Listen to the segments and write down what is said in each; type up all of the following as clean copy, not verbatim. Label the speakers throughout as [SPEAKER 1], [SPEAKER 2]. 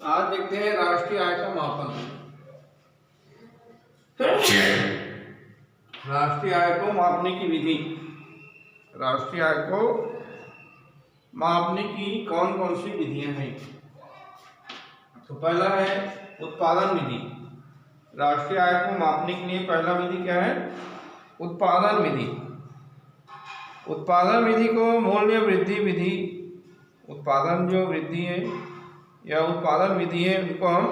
[SPEAKER 1] आज देखते हैं राष्ट्रीय आय का मापन। राष्ट्रीय आय को मापने की विधि। राष्ट्रीय आय को मापने की कौन कौन सी विधियां हैं? तो पहला है उत्पादन विधि। राष्ट्रीय आय को मापने के लिए पहला विधि क्या है? उत्पादन विधि। उत्पादन विधि को मूल्य वृद्धि विधि, उत्पादन जो वृद्धि है या उत्पादन विधि है उनको हम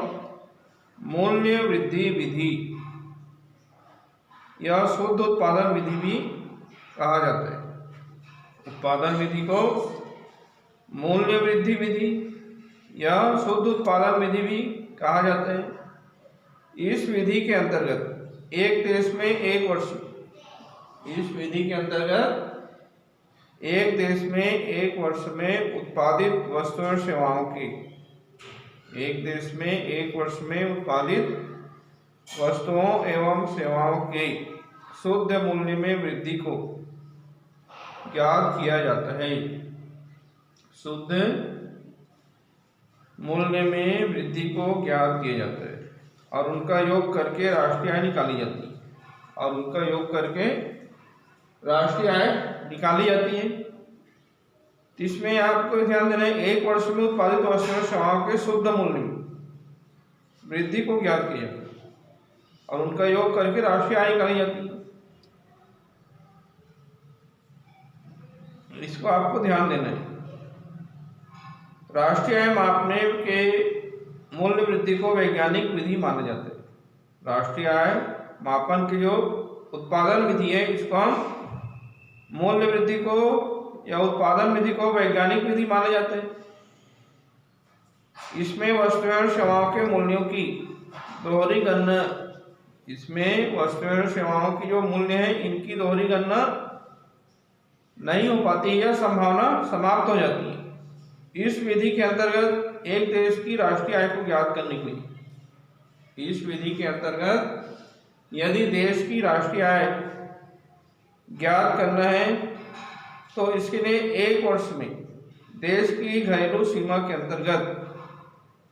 [SPEAKER 1] मूल्य वृद्धि विधि या शुद्ध उत्पादन विधि भी कहा जाता है। उत्पादन विधि को मूल्य वृद्धि विधि या शुद्ध उत्पादन विधि भी कहा जाता है। इस विधि के अंतर्गत एक देश में एक वर्ष इस विधि के अंतर्गत एक देश में एक वर्ष में उत्पादित वस्तुओं और सेवाओं की एक देश में एक वर्ष में उत्पादित वस्तुओं एवं सेवाओं के शुद्ध मूल्य में वृद्धि को ज्ञात किया जाता है। शुद्ध मूल्य में वृद्धि को ज्ञात किया जाता है और उनका योग करके राष्ट्रीय आय निकाली जाती है और उनका योग करके राष्ट्रीय आय निकाली जाती है। इसमें आपको ध्यान देना है, एक वर्ष में उत्पादित वस्तुओं और सेवाओं के शुद्ध मूल्य में वृद्धि को ज्ञात किया जाता है और उनका योग करके राष्ट्रीय आय निकाली जाती है। इसको आपको ध्यान देना है। राष्ट्रीय आय मापने के मूल्य वृद्धि को वैज्ञानिक विधि माना जाता है। राष्ट्रीय आय मापन की जो उत्पादन विधि है इसको हम मूल्य वृद्धि को या उत्पादन विधि को वैज्ञानिक विधि माना जाता है। इसमें वस्तुओं और सेवाओं के मूल्यों की दोहरी गणना इसमें वस्तुओं और सेवाओं की जो मूल्य है इनकी दोहरी गणना नहीं हो पाती या संभावना समाप्त हो जाती है। इस विधि के अंतर्गत एक देश की राष्ट्रीय आय को ज्ञात करने के लिए इस विधि के अंतर्गत यदि देश की राष्ट्रीय आय ज्ञात करना है तो इसके लिए एक वर्ष में देश की घरेलू सीमा के अंतर्गत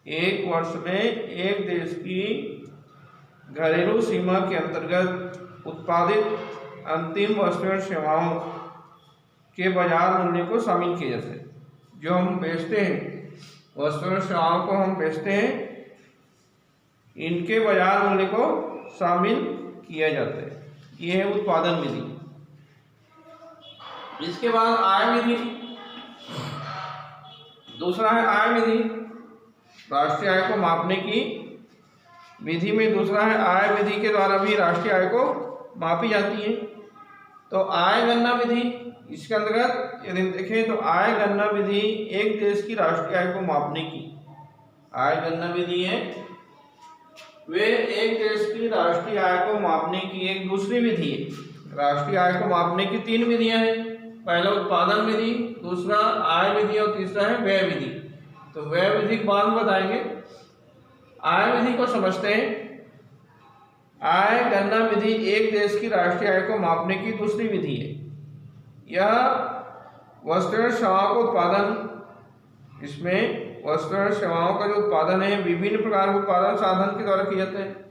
[SPEAKER 1] एक वर्ष में एक देश की घरेलू सीमा के अंतर्गत उत्पादित अंतिम वस्तुओं और सेवाओं के बाजार मूल्य को शामिल किया जाता है। जो हम बेचते हैं वस्तुओं और सेवाओं को हम बेचते हैं इनके बाजार मूल्य को शामिल किया जाता है। यह है उत्पादन विधि। इसके बाद आय विधि। दूसरा है आय विधि। राष्ट्रीय आय को मापने की विधि में दूसरा है आय विधि के द्वारा भी राष्ट्रीय आय को मापी जाती है। तो आय गणना विधि इसके अंतर्गत यदि देखें तो आय गणना विधि एक देश की राष्ट्रीय आय को मापने की आय गणना विधि है वे एक देश की राष्ट्रीय आय को मापने की एक दूसरी विधि है। राष्ट्रीय आय को मापने की तीन विधियां हैं। पहला उत्पादन विधि, दूसरा आय विधि और तीसरा है व्यय विधि। तो व्यय विधि के बाद में बताएंगे। आय विधि को समझते हैं। आय गणना विधि एक देश की राष्ट्रीय आय को मापने की दूसरी विधि है। यह वस्तुओं और सेवाओं का उत्पादन इसमें वस्तुओं और सेवाओं का जो उत्पादन है विभिन्न प्रकार के उत्पादन साधन के द्वारा किया जाता है।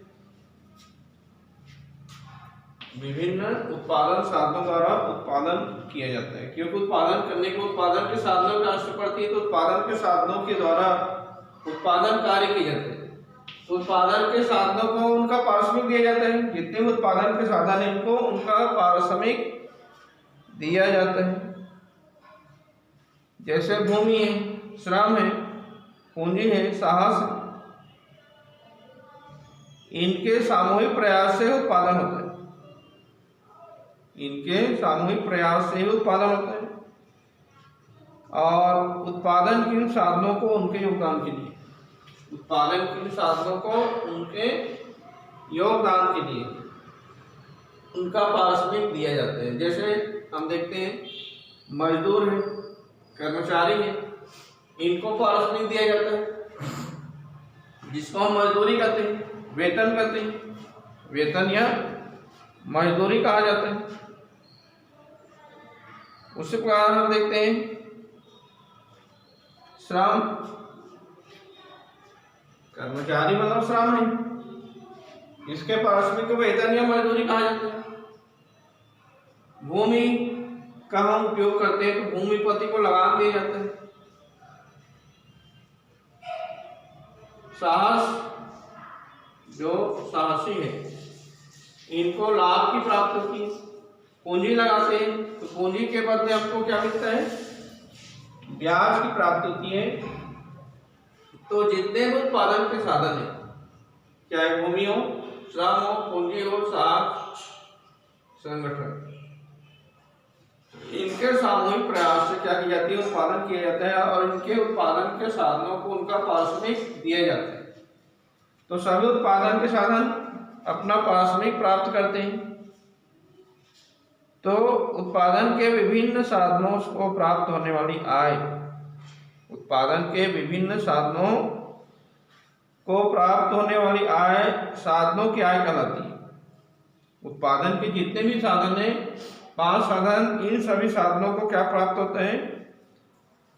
[SPEAKER 1] विभिन्न उत्पादन साधनों द्वारा उत्पादन किया जाता है क्योंकि उत्पादन करने के उत्पादन के साधनों की आवश्यकता पड़ती है। तो उत्पादन के साधनों के द्वारा उत्पादन कार्य किए जाते हैं। तो उत्पादन के साधनों को उनका पारिश्रमिक दिया जाता है। जितने भी उत्पादन के साधन है इनको उनका पारिश्रमिक दिया जाता है। जैसे भूमि है, श्रम है, पूंजी है, साहस है, इनके सामूहिक प्रयास से उत्पादन होता है। इनके सामूहिक प्रयास से ही उत्पादन होता है और उत्पादन के इन साधनों को उनके योगदान के लिए उत्पादन के इन साधनों को उनके योगदान के लिए उनका पारिश्रमिक दिया जाता है। जैसे हम देखते हैं मजदूर है, कर्मचारी है, इनको पारिश्रमिक दिया जाता है जिसको हम मजदूरी कहते हैं, वेतन कहते हैं। वेतन या मजदूरी कहा जाता है। उसी प्रकार हम देखते हैं श्रम कर्मचारी मतलब श्रम, इसके पारिश्रमिक को वेतन या मजदूरी कहा जाता है। भूमि का हम उपयोग करते हैं तो भूमिपति को लगान दिया जाता है। साहस, जो साहसी है इनको लाभ की प्राप्ति होती है। पूंजी लगाते हैं तो पूंजी के बदले हमको क्या मिलता है, ब्याज की प्राप्ति होती है। तो जितने भी उत्पादन के साधन है, चाहे भूमि हो, श्रम हो, पूंजी हो, साहस, संगठन, इनके सामूहिक प्रयास से क्या की जाती है, उत्पादन किया जाता है और इनके उत्पादन के साधनों को उनका पारिश्रमिक दिया जाता है। तो सभी उत्पादन के साधन अपना पारिश्रमिक प्राप्त करते हैं। तो उत्पादन के विभिन्न साधनों को प्राप्त होने वाली आय, उत्पादन के विभिन्न साधनों को प्राप्त होने वाली आय साधनों की आय कहलाती है। उत्पादन के जितने भी साधन हैं, 5 साधन, इन सभी साधनों को क्या प्राप्त होता है,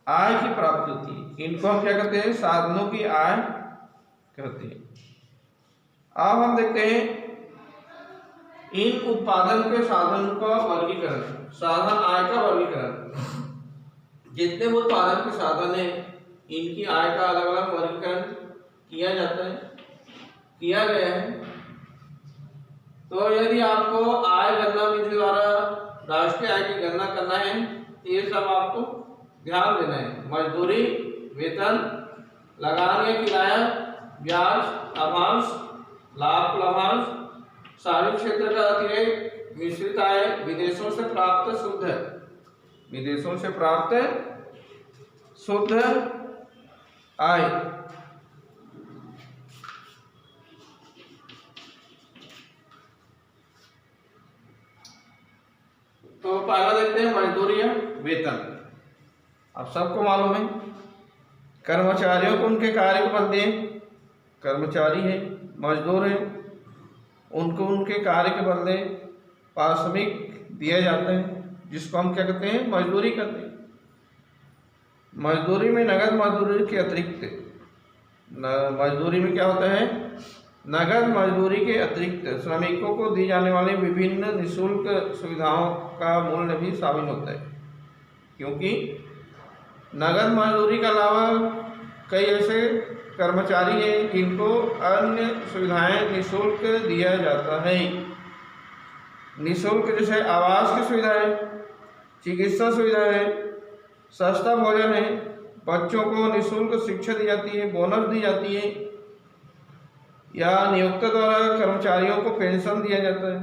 [SPEAKER 1] आय की प्राप्ति होती है। इनको हम क्या कहते हैं, साधनों की आय कहते हैं। अब हम देखते हैं इन उत्पादन के साधन का वर्गीकरण, साधन आय का वर्गीकरण। जितने भी उत्पादन के साधन है इनकी आय का अलग अलग वर्गीकरण किया जाता है, किया गया है। तो यदि आपको आय गणना विधि द्वारा राष्ट्रीय आय की गणना करना है तो ये सब आपको ध्यान देना है। मजदूरी, वेतन, लगान या किराया, ब्याज, लाभांश, लाभ, लाभांश, सार्वजनिक क्षेत्र का अतिरिक्त, मिश्रित आय, विदेशों से प्राप्त शुद्ध, विदेशों से प्राप्त शुद्ध आय। तो पहला देखते हैं मजदूरी या वेतन। अब सबको मालूम है कर्मचारियों को उनके कार्य के बदले, कर्मचारी है, मजदूर है, उनको उनके कार्य के बदले पारिश्रमिक दिया जाता है, जिसको हम क्या कहते हैं, मजदूरी कहते हैं। मजदूरी में नगद मजदूरी के अतिरिक्त, मजदूरी में क्या होता है, नगद मजदूरी के अतिरिक्त श्रमिकों को दी जाने वाली विभिन्न निःशुल्क सुविधाओं का मूल्य भी शामिल होता है। क्योंकि नगद मजदूरी के अलावा कई ऐसे कर्मचारी हैं जिनको अन्य सुविधाएं निःशुल्क दिया जाता है। निःशुल्क जैसे आवास की सुविधाएं, चिकित्सा सुविधाएं, सस्ता भोजन है, बच्चों को निःशुल्क शिक्षा दी जाती है, बोनस दी जाती है, या नियोक्ता द्वारा कर्मचारियों को पेंशन दिया जाता है,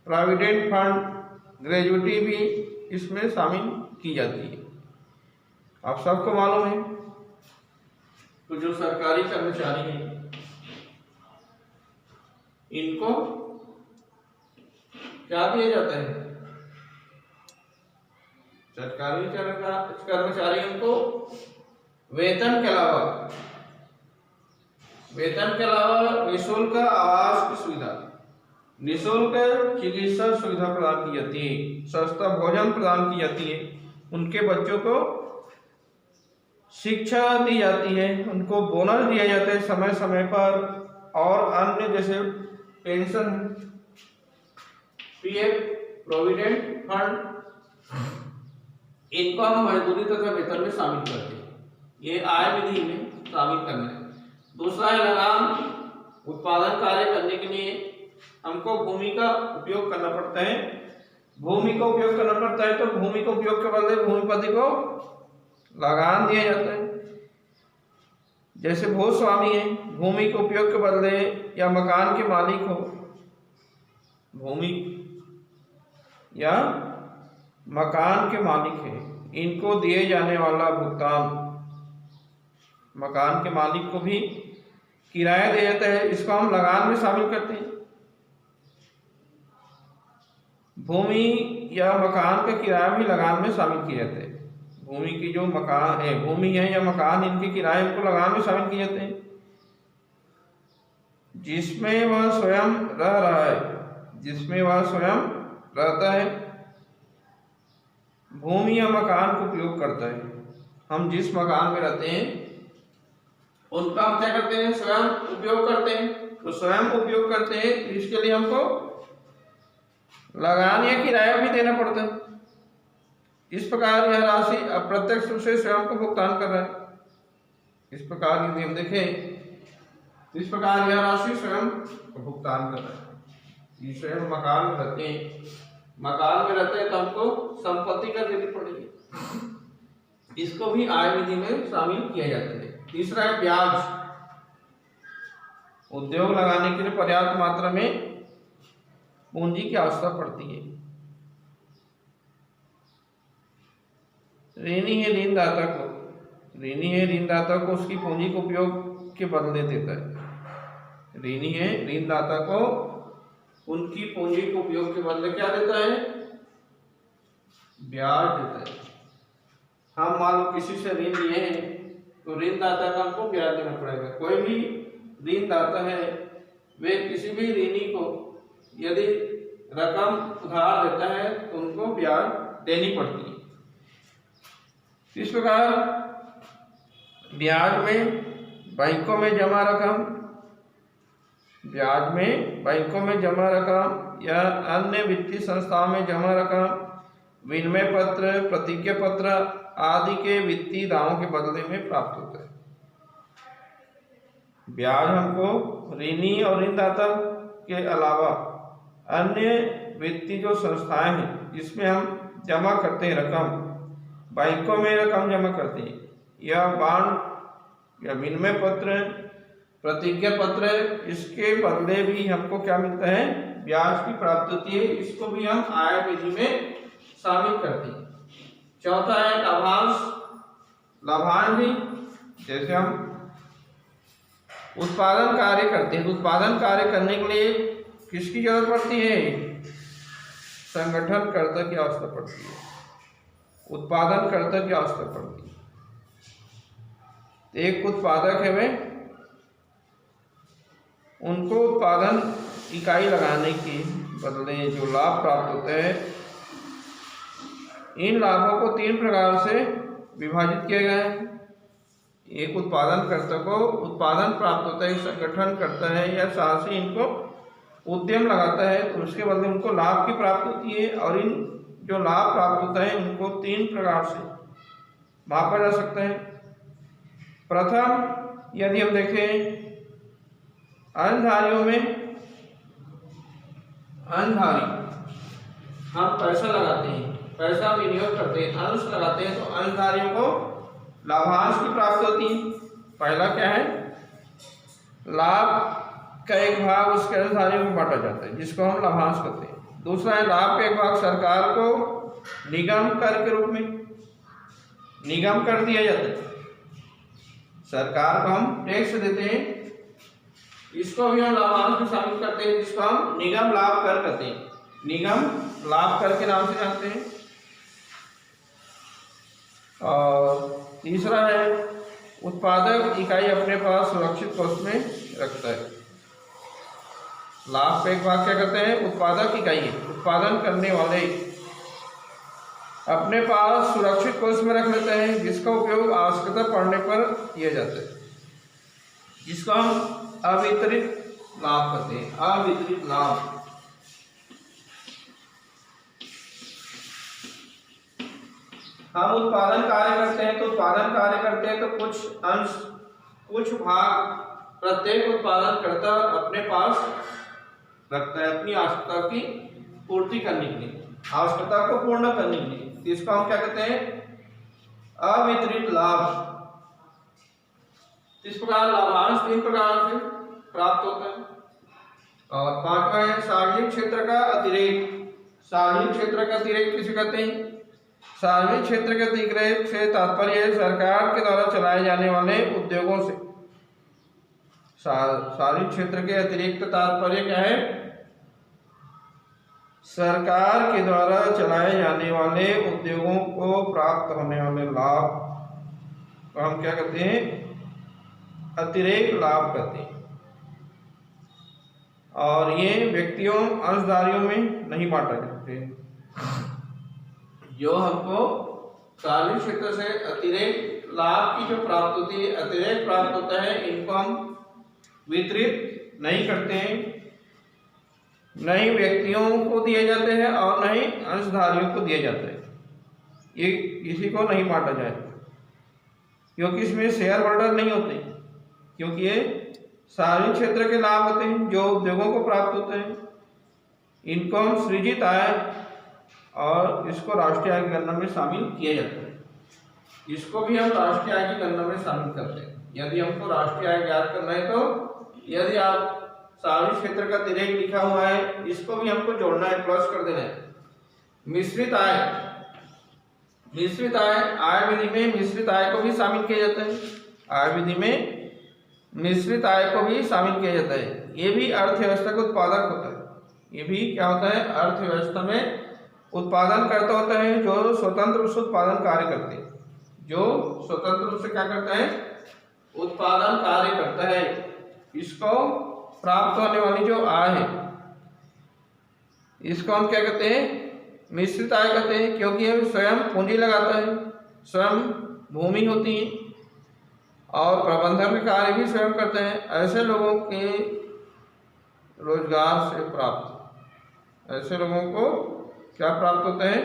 [SPEAKER 1] प्रोविडेंट फंड, ग्रेजुटी भी इसमें शामिल की जाती है। आप सबको मालूम है तो जो सरकारी कर्मचारी हैं इनको क्या दिया जाता है, सरकारी कर्मचारियों को वेतन के अलावा निःशुल्क आवास की सुविधा, निःशुल्क चिकित्सा सुविधा प्रदान की जाती है, सस्ता भोजन प्रदान की जाती है, उनके बच्चों को शिक्षा दी जाती है, उनको बोनस दिया जाता है समय समय पर, और अन्य जैसे पेंशन, पीएफ, प्रोविडेंट फंड, इनको हम मजदूरी तथा वेतन में शामिल करते हैं। ये आय विधि में शामिल करना है। दूसरा है लगान। उत्पादन कार्य करने के लिए हमको भूमि का उपयोग करना पड़ता है। भूमि का उपयोग करना पड़ता है तो भूमि का उपयोग के बदले भूमिपति को लगान दिया जाता है। जैसे भूस्वामी है, भूमि के उपयोग के बदले, या मकान के मालिक हो, भूमि या मकान के मालिक है, इनको दिए जाने वाला भुगतान, मकान के मालिक को भी किराया दिया जाता है, इसको हम लगान में शामिल करते हैं। भूमि या मकान का किराया भी लगान में शामिल किए जाते हैं। भूमि की जो मकान है, भूमि है या मकान, इनके किराए इनको लगान में शामिल किए जाते हैं। जिसमें वह स्वयं रह रहा है, जिसमें वह स्वयं रहता है, भूमि या मकान को उपयोग करता है। हम जिस मकान में रहते हैं उनका हम क्या करते हैं, स्वयं उपयोग करते हैं। तो स्वयं उपयोग करते हैं तो इसके लिए हमको लगान या किराया भी देना पड़ता है। इस प्रकार यह राशि अप्रत्यक्ष रूप से स्वयं को भुगतान कर रहा है। इस प्रकार यदि हम देखें, इस प्रकार यह राशि स्वयं को भुगतान कर रहा है। स्वयं मकान में रहते हैं, मकान में रहते हैं तो हमको संपत्ति कर देनी पड़ेगी। इसको भी आय विधि में शामिल किया जाता है। तीसरा है ब्याज। उद्योग लगाने के लिए पर्याप्त मात्रा में पूंजी की आवश्यकता पड़ती है। ऋणी है ऋणदाता को, ऋणी है ऋणदाता को उसकी पूंजी के उपयोग के बदले देता है। ऋणी है ऋणदाता को उनकी पूंजी के उपयोग के बदले क्या देता है, ब्याज देता है। हम मान लो किसी से ऋण लिए हैं तो ऋणदाता का हमको ब्याज देना पड़ेगा। कोई भी ऋणदाता है वे किसी भी ऋणी को यदि रकम उधार देता है तो उनको ब्याज देनी पड़ती है। इस प्रकार ब्याज में बैंकों में जमा रकम, ब्याज में बैंकों में जमा रकम या अन्य वित्तीय संस्थाओं में जमा रकम, विनिमय पत्र, प्रतिज्ञा पत्र आदि के वित्तीय दावों के बदले में प्राप्त होता है। ब्याज हमको ऋणी और ऋणदाता के अलावा अन्य वित्तीय जो संस्थाएं हैं जिसमें हम जमा करते हैं रकम, बैंकों में रकम जमा करते हैं या बॉन्ड या विनिमय पत्र, प्रतिज्ञा पत्र, इसके बदले भी हमको क्या मिलता है, ब्याज की प्राप्ति होती है। इसको भी हम आय विधि में शामिल करते हैं। चौथा है लाभांश। लाभांश भी जैसे हम उत्पादन कार्य करते हैं, उत्पादन कार्य करने के लिए किसकी जरूरत पड़ती है, संगठनकर्ता की आवश्यकता पड़ती है, उत्पादनकर्ता की आवश्यकता पड़ती है। एक उत्पादक है वे, उनको उत्पादन इकाई लगाने के बदले जो लाभ प्राप्त होते हैं, इन लाभों को 3 प्रकार से विभाजित किया गया है। एक उत्पादनकर्ता को उत्पादन प्राप्त होता है, संगठन करता है या साहसी इनको उद्यम लगाता है तो उसके बदले उनको लाभ की प्राप्ति होती है। और इन जो लाभ प्राप्त होता है उनको 3 प्रकार से मापा जा सकता है। प्रथम यदि हम देखें अंशधारियों में, अंशधारी हम पैसा लगाते हैं, पैसा विनियोग करते हैं, अंश लगाते हैं तो अंशधारियों को लाभांश की प्राप्ति होती है। पहला क्या है, लाभ का एक भाग उसके अंशधारियों में बांटा जाता है जिसको हम लाभांश कहते हैं। दूसरा है लाभ का एक भाग सरकार को निगम कर के रूप में निगम कर दिया जाता है, सरकार को हम टैक्स देते हैं, इसको भी हम लाभांश में शामिल करते हैं जिसको हम निगम लाभ कर कहते हैं, निगम लाभ कर के नाम से जानते हैं। और तीसरा है उत्पादक इकाई अपने पास सुरक्षित कोष में रखता है। लाभ का एक भाग क्या करते हैं, उत्पादक इकाई उत्पादन करने वाले अपने पास सुरक्षित कोष में रख लेते हैं जिसका उपयोग आवश्यकता पड़ने पर किया जाता है, जिसको हम अवितरित लाभ कहते हैं। अवितरित लाभ हम उत्पादन कार्य करते हैं तो उत्पादन कार्य करते हैं तो कुछ अंश, कुछ भाग प्रत्येक उत्पादन करता अपने पास रखता है अपनी आवश्यकता की पूर्ति करने के लिए, आवश्यकता को पूर्ण करने के लिए। इसको हम क्या कहते हैं, अवितरित लाभ। इस प्रकार लाभांश 3 प्रकार से प्राप्त होता है। और 5वां है सार्वजनिक क्षेत्र का अतिरेक। सार्वजनिक क्षेत्र का अतिरेक किसे कहते हैं, सार्वजनिक क्षेत्र के अतिरेक से तात्पर्य सरकार के द्वारा चलाए जाने वाले उद्योगों से। सार्वजनिक क्षेत्र के अतिरिक्त तात्पर्य क्या है, सरकार के द्वारा चलाए जाने वाले उद्योगों को प्राप्त होने वाले लाभ को हम क्या कहते हैं, अतिरेक लाभ कहते हैं। और ये व्यक्तियों अंशधारियों में नहीं बांटा जाते। जो हमको सार्वजनिक क्षेत्र से अतिरेक लाभ की जो प्राप्त होती है, अतिरिक्त प्राप्त होता है, इनको हम वितरित नहीं करते हैं, न ही व्यक्तियों को दिए जाते हैं और न ही अंशधारियों को दिया जाता है। ये किसी को नहीं बांटा जाए, क्योंकि इसमें शेयर होल्डर नहीं होते, क्योंकि ये सार्वजनिक क्षेत्र के लाभ होते हैं जो उद्योगों को प्राप्त होते हैं। इनको हम सृजित आय और इसको राष्ट्रीय आय की गणना में शामिल किया जाता है। इसको भी हम राष्ट्रीय आय की गणना में शामिल करते हैं। यदि हमको राष्ट्रीय आय ज्ञात करना है तो यदि आप सार्वजनिक क्षेत्र का अतिरेक लिखा हुआ है, इसको भी हमको जोड़ना है, प्लस कर देना है। मिश्रित आय, मिश्रित आय विधि में मिश्रित आय को भी शामिल किया जाता है। आय विधि में मिश्रित आय को भी शामिल किया जाता है। ये भी अर्थव्यवस्था का उत्पादक होता है। ये भी क्या होता है, अर्थव्यवस्था में उत्पादन करता होता है, जो स्वतंत्र रूप से उत्पादन कार्य करते हैं, जो स्वतंत्र रूप से क्या करता है, उत्पादन कार्य करता है। इसको प्राप्त होने वाली जो आय है, इसको हम क्या कहते हैं, मिश्रित आय कहते हैं, क्योंकि ये स्वयं पूंजी लगाता है, स्वयं भूमि होती है और प्रबंधन के कार्य भी स्वयं करते हैं। ऐसे लोगों के रोजगार से प्राप्त, ऐसे लोगों को क्या प्राप्त होता है,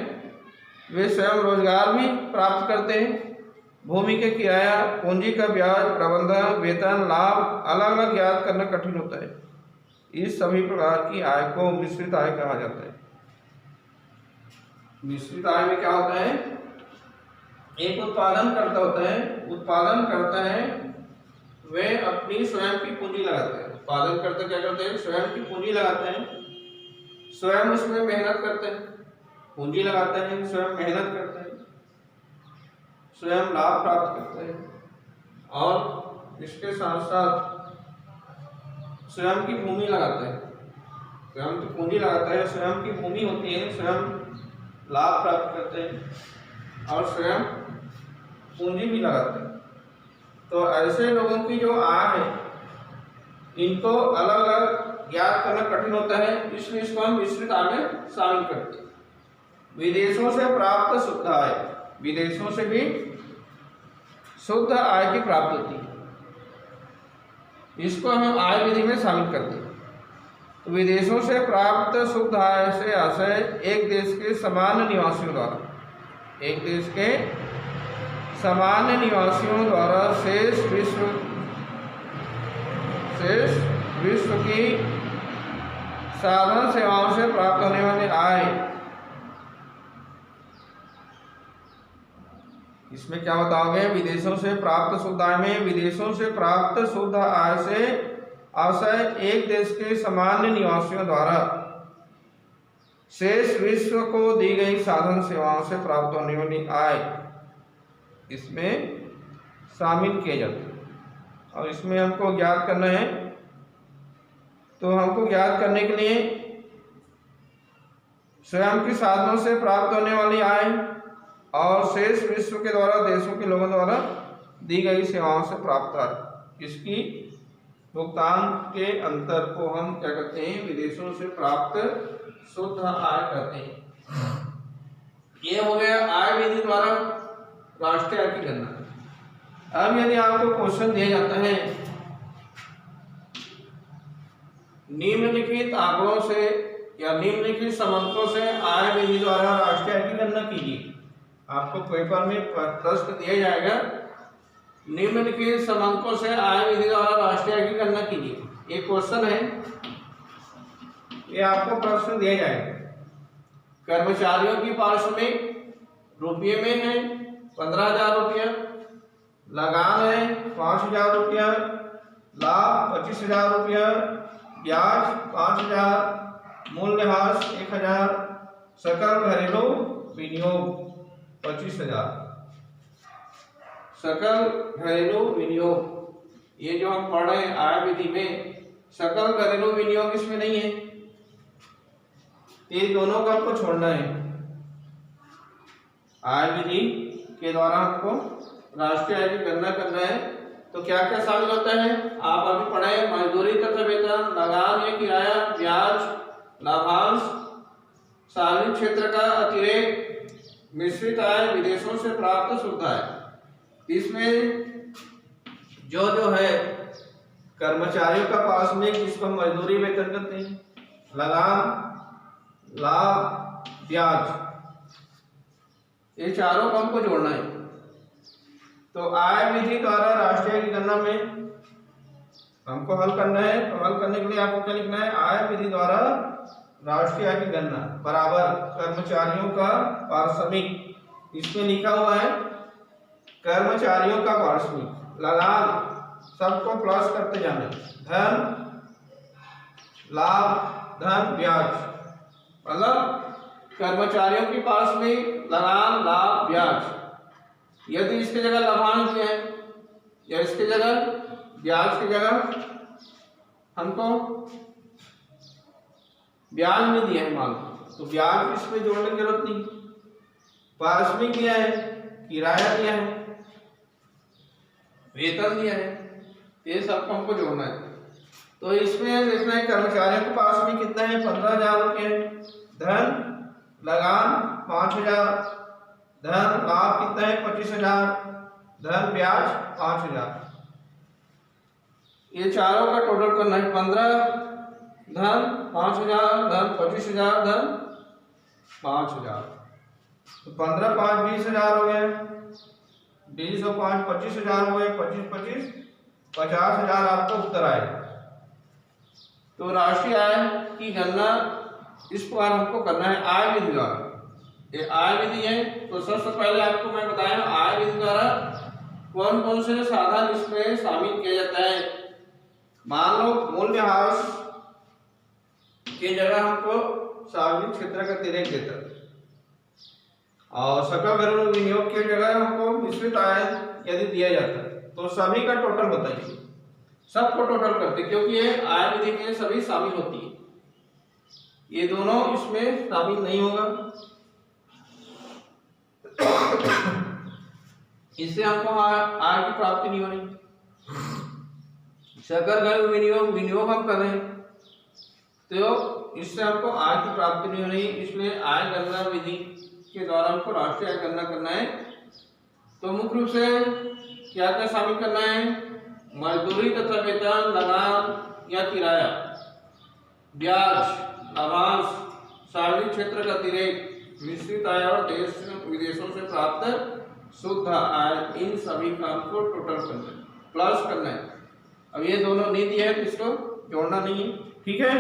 [SPEAKER 1] वे स्वयं रोजगार भी प्राप्त करते हैं। भूमि के किराया, पूंजी का ब्याज, प्रबंधन, वेतन, लाभ अलग अलग ज्ञात करना कठिन होता है। इस सभी प्रकार की आय को मिश्रित आय कहा जाता है। मिश्रित आय में क्या होता है, एक उत्पादन करता होता है, उत्पादन करता है, वे अपनी स्वयं की पूंजी लगाते हैं। उत्पादन करते क्या करते हैं, स्वयं की पूंजी लगाते हैं, स्वयं उसमें मेहनत करते हैं, पूंजी लगाते हैं, स्वयं मेहनत करते हैं, स्वयं लाभ प्राप्त करते हैं और इसके साथ साथ स्वयं की भूमि लगाते हैं, स्वयं की पूंजी लगाता है, स्वयं की भूमि होती है, स्वयं लाभ प्राप्त करते हैं और स्वयं पूंजी भी लगाते हैं। तो ऐसे लोगों की जो आय है, इनको अलग अलग ज्ञात करना कठिन होता है, इसलिए इसको हम मिश्रित आय में शामिल करते हैं। विदेशों से प्राप्त शुद्ध आय, विदेशों से भी शुद्ध आय की प्राप्त होती है, इसको हम आय विधि में शामिल करते हैं। तो विदेशों से प्राप्त शुद्ध आय से आशय एक देश के सामान्य निवासियों द्वारा, एक देश के सामान्य निवासियों द्वारा शेष विश्व की साधन सेवाओं से प्राप्त होने वाली आय। इसमें क्या बताओगे, विदेशों से प्राप्त शुद्ध आय में विदेशों से प्राप्त शुद्ध आय से आशय एक देश के सामान्य निवासियों द्वारा शेष विश्व को दी गई साधन सेवाओं से प्राप्त होने वाली आय इसमें शामिल किए जाते हैं। और इसमें हमको ज्ञात करना है, तो हमको ज्ञात करने के लिए स्वयं के साधनों से प्राप्त होने वाली आय और शेष विश्व के द्वारा देशों के लोगों द्वारा दी गई सेवाओं से प्राप्त आय, इसकी भुगतान के अंतर को हम क्या कहते हैं, विदेशों से प्राप्त शुद्ध आय कहते हैं। ये हो गया आय विधि द्वारा राष्ट्रीय आय की गणना। अब यदि आपको क्वेश्चन दिया जाता है, निम्नलिखित आंकड़ों से या निम्नलिखित समंकों से आय विधि द्वारा राष्ट्रीय आय की गणना कीजिए। आपको पेपर में प्रश्न दिया जाएगा, निम्नलिखित समंकों से आय विधि द्वारा राष्ट्रीय आय की गणना कीजिए। एक क्वेश्चन है, ये आपको प्रश्न दिया जाएगा। कर्मचारियों की पारिश्रमिक रुपये में है 15,000 रुपया, लगान है 5,000 रुपया, लाभ 25,000 रुपया, ब्याज 5,000, मूल्यह्रास 1,000, सकल घरेलू विनियोग 25,000। सकल घरेलू विनियोग, ये जो हम पढ़ रहे हैं आय विधि में, सकल घरेलू विनियोग इसमें नहीं है, ये दोनों का आपको छोड़ना है। आय विधि के द्वारा हमको राष्ट्रीय आय की गणना करना है, तो क्या क्या शामिल होता है, आप अभी पढ़े, मजदूरी तथा वेतन, लगान या किराया, ब्याज, लाभांश, सार्वजनिक क्षेत्र का अतिरेक, मिश्रित आय, विदेशों से प्राप्त शुद्ध आय। इसमें जो जो है कर्मचारियों का पारिश्रमिक, जिसको हम मजदूरी वेतन कहते हैं, लगान, लाभ, ब्याज, ये चारों को हमको जोड़ना है। तो आय विधि द्वारा राष्ट्रीय आय की गणना में हमको हल करना है। तो हल करने के लिए आपको क्या लिखना है, आय विधि द्वारा राष्ट्रीय आय की गणना बराबर कर्मचारियों का पारिश्रमिक, इसमें लिखा हुआ है कर्मचारियों का पारिश्रमिक, लगान, सबको प्लस करते जाना, धन, लाभ, धन, ब्याज, मतलब कर्मचारियों की पारिश्रमिक, लगान, लाभ, ब्याज। यदि इसके जगह लाभांश दिया है या इसके जगह ब्याज की जगह हमको ब्याज में दिया है मान, तो ब्याज इसमें जोड़ने की जरूरत नहीं। पारिश्रमिक दिया है, किराया दिया है, वेतन दिया है, ये सबको हमको जोड़ना है। तो इसमें देखना है कर्मचारियों के पास में कितना है, 15,000 रुपये, धन, लगान 5,000, धन, लाभ कितना है 25,000, धन, ब्याज 5,000। ये चारों का टोटल करना है, 15, धन 5,000, धन 25,000, धन 5,000। तो 15, 5, 20,000 हो गए, 20 और 5, 25,000 हो गए, 25, 25, 50,000 आपको उत्तर आए। तो राष्ट्रीय आय की गणना इस प्रकार हमको करना है आय विधि द्वारा। ये आय विधि है, तो सबसे पहले आपको मैं बताया आय विधि द्वारा कौन कौन से साधन इसमें शामिल किया जाता है। मान लो मूल्यह्रास की जगह हमको सार्वजनिक क्षेत्र का अतिरिक्त देता है, और सकल घरेलू विनियोग की जगह हमको मिश्रित आय यदि दिया जाता है, तो सभी का टोटल बताइए, सबको टोटल करते, क्योंकि ये आय विधि में सभी शामिल होती है, ये दोनों इसमें शामिल नहीं होगा। इससे हमको आय की प्राप्ति नहीं होनी। सकल घरेलू विनियोग हम कर रहे हैं, तो इससे हमको आय की प्राप्ति नहीं होनी, इसलिए आय गणना विधि के द्वारा हमको राष्ट्रीय आय गणना करना है। तो मुख्य रूप से क्या क्या शामिल करना है, मजदूरी तथा वेतन, लगान या किराया, ब्याज, लाभांश, सार्वजनिक क्षेत्र का अतिरिक्त, मिश्रित आय और देश विदेशों से प्राप्त शुद्ध आय, इन सभी का हमको टोटल करना है, प्लस करना है। अब ये दोनों नहीं दिए है तो इसको जोड़ना नहीं है, ठीक है।